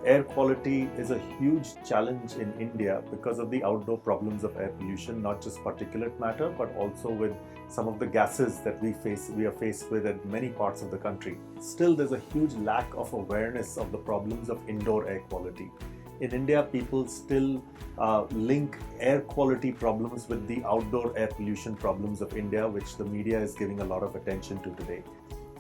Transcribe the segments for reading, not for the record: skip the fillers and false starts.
Air quality is a huge challenge in India because of the outdoor problems of air pollution, not just particulate matter, but also with some of the gases that we are faced with in many parts of the country. Still, there's a huge lack of awareness of the problems of indoor air quality. In India, people still link air quality problems with the outdoor air pollution problems of India, which the media is giving a lot of attention to today.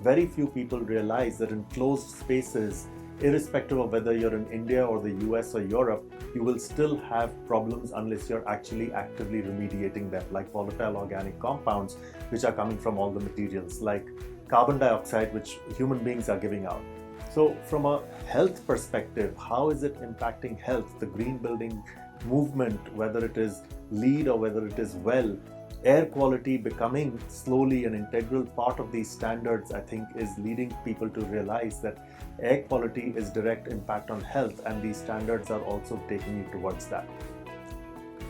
Very few people realize that in closed spaces, irrespective of whether you're in India or the US or Europe, you will still have problems unless you're actually actively remediating them, like volatile organic compounds, which are coming from all the materials, like carbon dioxide, which human beings are giving out. So, from a health perspective, how is it impacting health? The green building movement, whether it is LEED or whether it is WELL, air quality becoming slowly an integral part of these standards, I think, is leading people to realize that air quality is direct impact on health, and these standards are also taking you towards that.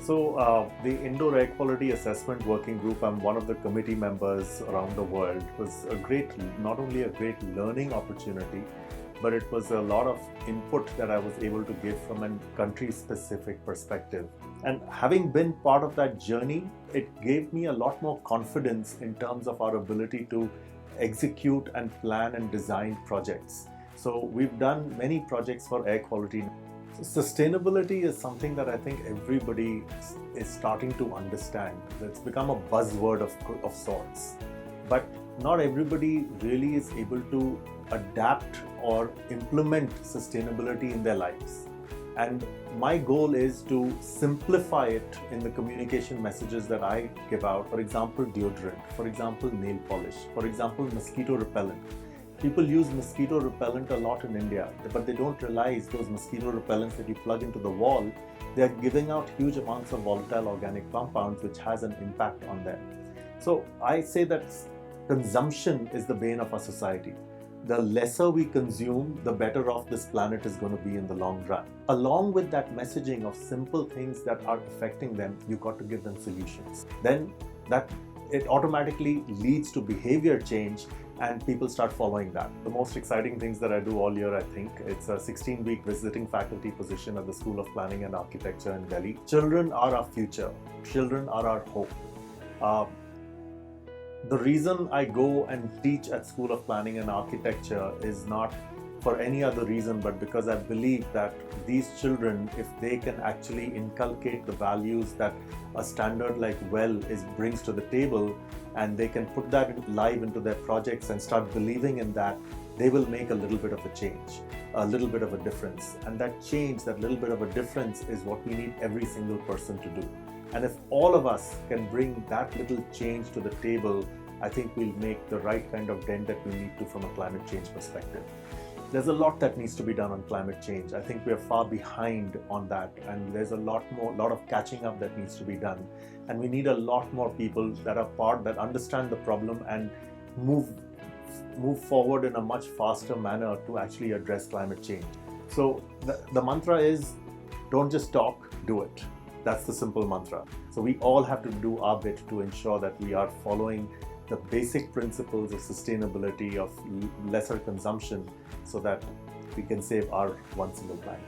So the Indoor Air Quality Assessment Working Group, I'm one of the committee members around the world, was a great, not only a great learning opportunity, but it was a lot of input that I was able to give from a country-specific perspective. And having been part of that journey, it gave me a lot more confidence in terms of our ability to execute and plan and design projects. So we've done many projects for air quality. So sustainability is something that I think everybody is starting to understand. It's become a buzzword of sorts. But not everybody really is able to adapt or implement sustainability in their lives. And my goal is to simplify it in the communication messages that I give out. For example, deodorant, for example, nail polish, for example, mosquito repellent. People use mosquito repellent a lot in India, but they don't realize those mosquito repellents that you plug into the wall, they are giving out huge amounts of volatile organic compounds, which has an impact on them. So I say that consumption is the bane of our society. The lesser we consume, the better off this planet is going to be in the long run. Along with that messaging of simple things that are affecting them, you got to give them solutions. Then that it automatically leads to behavior change, and people start following that. The most exciting things that I do all year, I think, it's a 16-week visiting faculty position at the School of Planning and Architecture in Delhi. Children are our future. Children are our hope. The reason I go and teach at School of Planning and Architecture is not for any other reason, but because I believe that these children, if they can actually inculcate the values that a standard like WELL brings to the table, and they can put that live into their projects and start believing in that, they will make a little bit of a change, a little bit of a difference. And that change, that little bit of a difference, is what we need every single person to do. And if all of us can bring that little change to the table, I think we'll make the right kind of dent that we need to from a climate change perspective. There's a lot that needs to be done on climate change. I think we're far behind on that, and there's a lot of catching up that needs to be done. And we need a lot more people that understand the problem and move forward in a much faster manner to actually address climate change. So the mantra is, don't just talk, do it. That's the simple mantra. So we all have to do our bit to ensure that we are following the basic principles of sustainability, of lesser consumption, so that we can save our one single planet.